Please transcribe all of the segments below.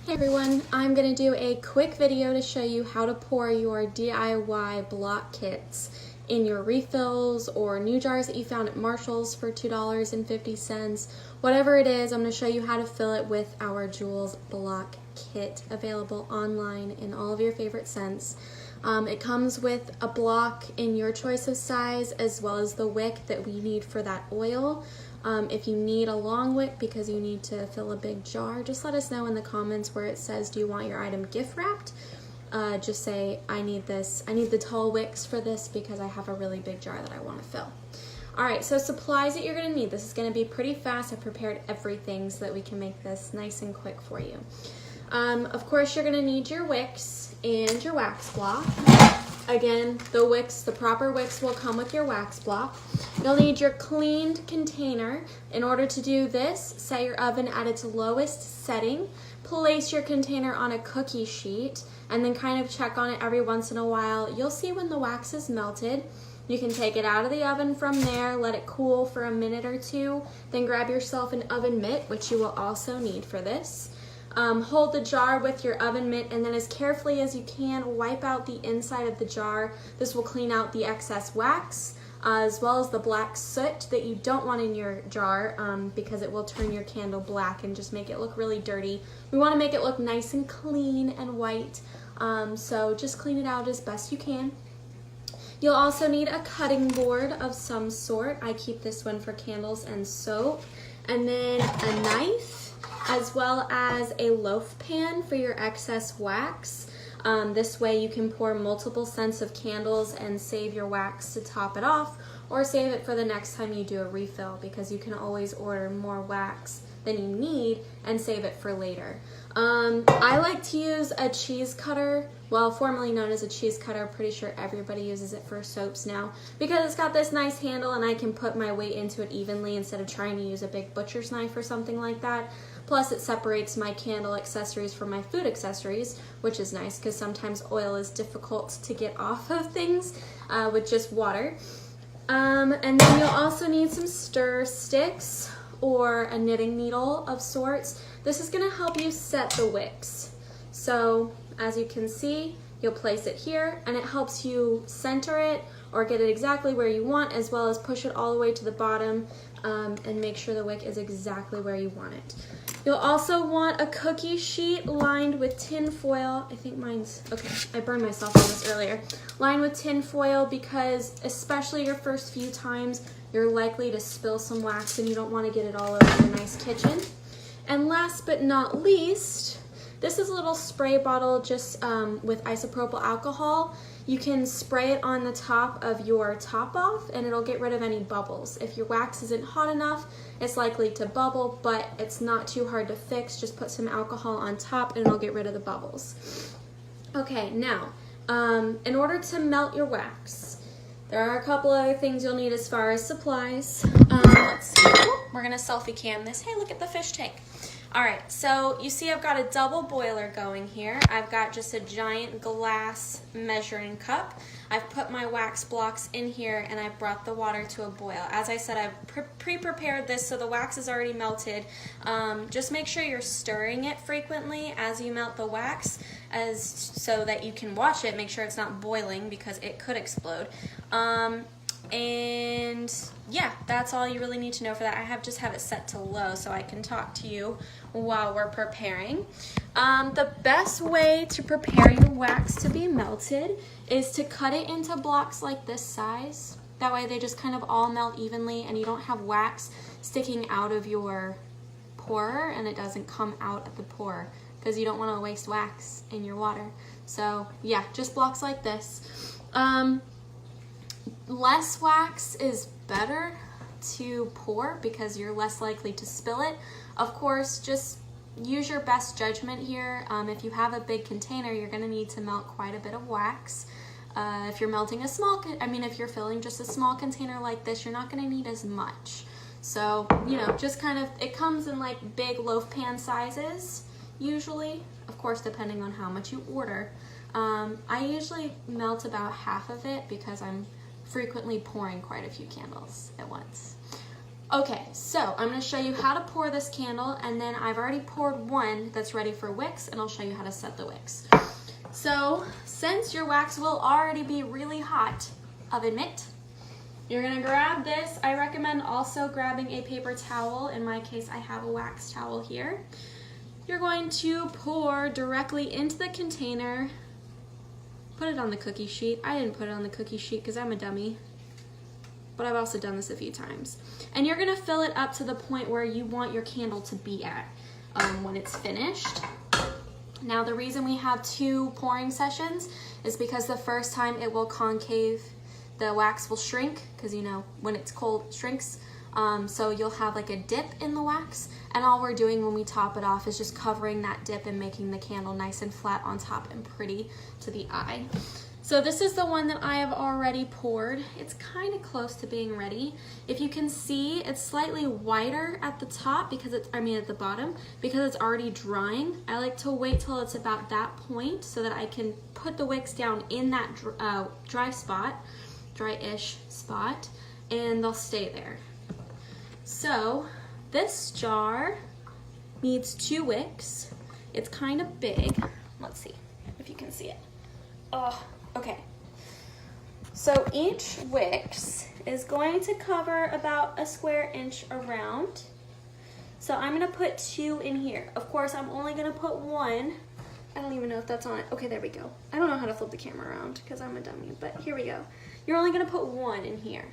Hey everyone, I'm going to do a quick video to show you how to pour your DIY block kits in your refills or new jars that you found at Marshall's for $2.50. Whatever it is, I'm going to show you how to fill it with our Juls block kit available online in all of your favorite scents. It comes with a block in your choice of size as well as the wick that we need for that oil. If you need a long wick because you need to fill a big jar, just let us know in the comments where it says, do you want your item gift wrapped? Just say, I need this. I need the tall wicks for this because I have a really big jar that I want to fill. All right, so supplies that you're gonna need. This is gonna be pretty fast. I prepared everything so that we can make this nice and quick for you. Of course, you're gonna need your wicks and your wax block. Again, the proper wicks will come with your wax block. You'll need your cleaned container. In order to do this, set your oven at its lowest setting. Place your container on a cookie sheet and then kind of check on it every once in a while. You'll see when the wax is melted. You can take it out of the oven from there, let it cool for a minute or two, then grab yourself an oven mitt, which you will also need for this. Hold the jar with your oven mitt and then as carefully as you can, wipe out the inside of the jar. This will clean out the excess wax as well as the black soot that you don't want in your jar because it will turn your candle black and just make it look really dirty. We want to make it look nice and clean and white, so just clean it out as best you can. You'll also need a cutting board of some sort. I keep this one for candles and soap, and then a knife, as well as a loaf pan for your excess wax. This way you can pour multiple scents of candles and save your wax to top it off, or save it for the next time you do a refill because you can always order more wax than you need and save it for later. I like to use a cheese cutter, well, formerly known as a cheese cutter. Pretty sure everybody uses it for soaps now because it's got this nice handle and I can put my weight into it evenly instead of trying to use a big butcher's knife or something like that. Plus it separates my candle accessories from my food accessories, which is nice because sometimes oil is difficult to get off of things with just water. And then you'll also need some stir sticks or a knitting needle of sorts. This is going to help you set the wicks. So as you can see, you'll place it here and it helps you center it or get it exactly where you want, as well as push it all the way to the bottom and make sure the wick is exactly where you want it. You'll also want a cookie sheet lined with tin foil. I think mine's, okay, I burned myself on this earlier. Lined with tin foil because especially your first few times, you're likely to spill some wax and you don't want to get it all over your nice kitchen. And last but not least, this is a little spray bottle just with isopropyl alcohol. You can spray it on the top of your top off and it'll get rid of any bubbles. If your wax isn't hot enough, it's likely to bubble, but it's not too hard to fix. Just put some alcohol on top and it'll get rid of the bubbles. Okay, now, in order to melt your wax, there are a couple other things you'll need as far as supplies. Let's see. We're gonna selfie cam this. Hey, look at the fish tank. All right, so you see I've got a double boiler going here. I've got just a giant glass measuring cup. I've put my wax blocks in here and I've brought the water to a boil. As I said, I've pre-prepared this so the wax is already melted. Just make sure you're stirring it frequently as you melt the wax so that you can watch it, make sure it's not boiling because it could explode. And yeah, that's all you really need to know for that. I just have it set to low so I can talk to you while we're preparing. The best way to prepare your wax to be melted is to cut it into blocks like this size. That way they just kind of all melt evenly and you don't have wax sticking out of your pourer and it doesn't come out of the pourer because you don't want to waste wax in your water. So yeah, just blocks like this. Less wax is better to pour because you're less likely to spill it. Of course, just use your best judgment here. If you have a big container, you're going to need to melt quite a bit of wax. If you're melting if you're filling just a small container like this, you're not going to need as much. So, you know, just kind of, it comes in like big loaf pan sizes, usually, of course, depending on how much you order. I usually melt about half of it because I'm frequently pouring quite a few candles at once. Okay, so I'm going to show you how to pour this candle, and then I've already poured one that's ready for wicks, and I'll show you how to set the wicks. So since your wax will already be really hot, oven mitt, you're going to grab this. I recommend also grabbing a paper towel. In my case, I have a wax towel here. You're going to pour directly into the container. Put it on the cookie sheet. I didn't put it on the cookie sheet because I'm a dummy, but I've also done this a few times. And you're gonna fill it up to the point where you want your candle to be at when it's finished. Now the reason we have 2 pouring sessions is because the first time it will concave, the wax will shrink, because you know when it's cold it shrinks. So you'll have like a dip in the wax, and all we're doing when we top it off is just covering that dip and making the candle nice and flat on top and pretty to the eye. So this is the one that I have already poured. It's kind of close to being ready. If you can see, it's slightly wider at the top because at the bottom, because it's already drying. I like to wait till it's about that point so that I can put the wicks down in that dry-ish spot, and they'll stay there. So this jar needs 2 wicks. It's kind of big. Let's see if you can see it. Oh. Okay, so each wicks is going to cover about a square inch around. So I'm gonna put 2 in here. Of course, I'm only gonna put 1. I don't even know if that's on it. Okay, there we go. I don't know how to flip the camera around because I'm a dummy, but here we go. You're only gonna put 1 in here,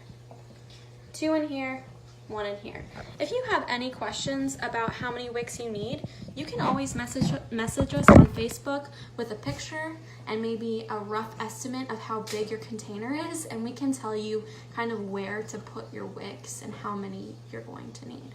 2 in here, 1 in here. If you have any questions about how many wicks you need, you can always message us on Facebook with a picture and maybe a rough estimate of how big your container is, and we can tell you kind of where to put your wicks and how many you're going to need.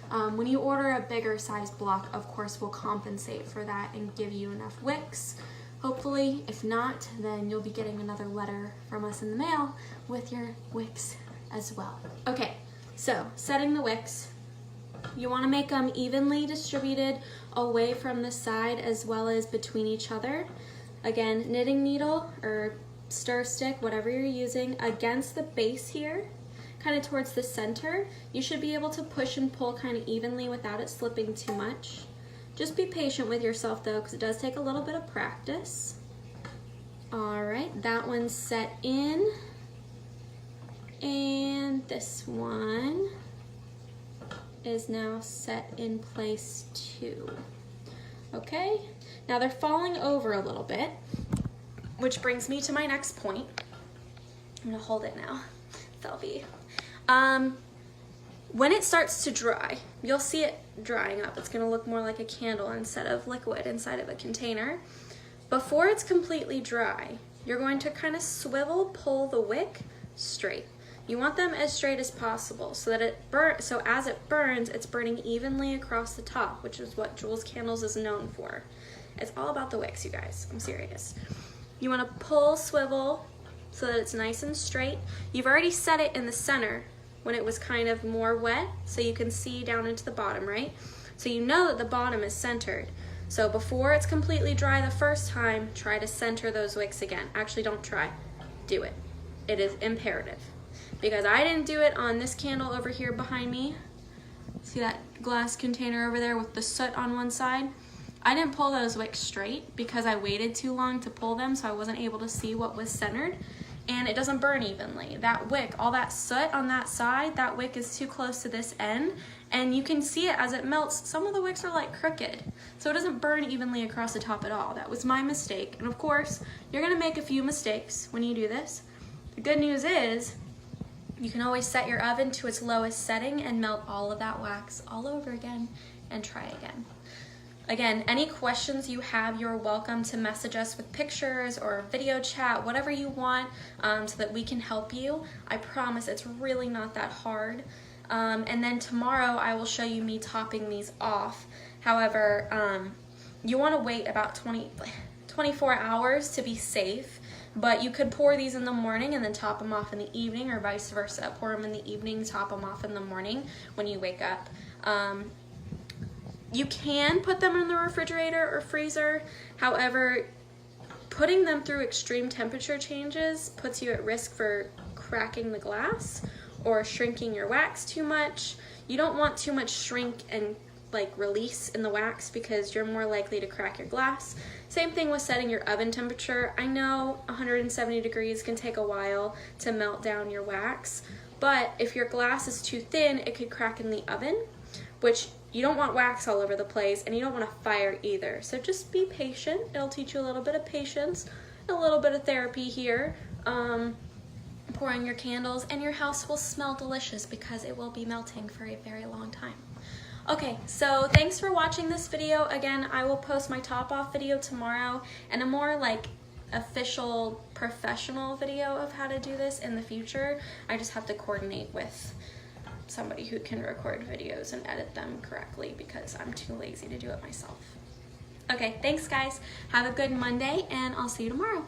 When you order a bigger size block, of course, we'll compensate for that and give you enough wicks. Hopefully, if not, then you'll be getting another letter from us in the mail with your wicks as well. Okay. So, setting the wicks, you want to make them evenly distributed away from the side as well as between each other. Again, knitting needle or stir stick, whatever you're using, against the base here, kind of towards the center. You should be able to push and pull kind of evenly without it slipping too much. Just be patient with yourself though, because it does take a little bit of practice. All right, that one's set in. And this one is now set in place too. Okay, now they're falling over a little bit, which brings me to my next point. I'm gonna hold it now, Thelby. When it starts to dry, you'll see it drying up. It's gonna look more like a candle instead of liquid inside of a container. Before it's completely dry, you're going to kind of swivel pull the wick straight. You want them as straight as possible so that as it burns, it's burning evenly across the top, which is what Juls Candles is known for. It's all about the wicks, you guys. I'm serious. You want to pull, swivel so that it's nice and straight. You've already set it in the center when it was kind of more wet, so you can see down into the bottom, right? So you know that the bottom is centered. So before it's completely dry the first time, try to center those wicks again. Actually, don't try. Do it. It is imperative. Because I didn't do it on this candle over here behind me. See that glass container over there with the soot on one side? I didn't pull those wicks straight because I waited too long to pull them, so I wasn't able to see what was centered, and it doesn't burn evenly. That wick, all that soot on that side, that wick is too close to this end, and you can see it as it melts. Some of the wicks are like crooked, so it doesn't burn evenly across the top at all. That was my mistake, and of course, you're gonna make a few mistakes when you do this. The good news is, you can always set your oven to its lowest setting and melt all of that wax all over again and try again. Again, any questions you have, you're welcome to message us with pictures or video chat, whatever you want, so that we can help you. I promise it's really not that hard. And then tomorrow I will show you me topping these off. However, you want to wait about 24 hours to be safe. But you could pour these in the morning and then top them off in the evening, or vice versa. Pour them in the evening, top them off in the morning when you wake up. You can put them in the refrigerator or freezer. However, putting them through extreme temperature changes puts you at risk for cracking the glass or shrinking your wax too much. You don't want too much shrink and like release in the wax because you're more likely to crack your glass. Same thing with setting your oven temperature. I know 170 degrees can take a while to melt down your wax, but if your glass is too thin, it could crack in the oven, which you don't want wax all over the place, and you don't want a fire either. So just be patient. It'll teach you a little bit of patience, a little bit of therapy here. Pouring your candles, and your house will smell delicious because it will be melting for a very long time. Okay, so thanks for watching this video. Again, I will post my top off video tomorrow and a more like official professional video of how to do this in the future. I just have to coordinate with somebody who can record videos and edit them correctly because I'm too lazy to do it myself. Okay, thanks guys. Have a good Monday, and I'll see you tomorrow.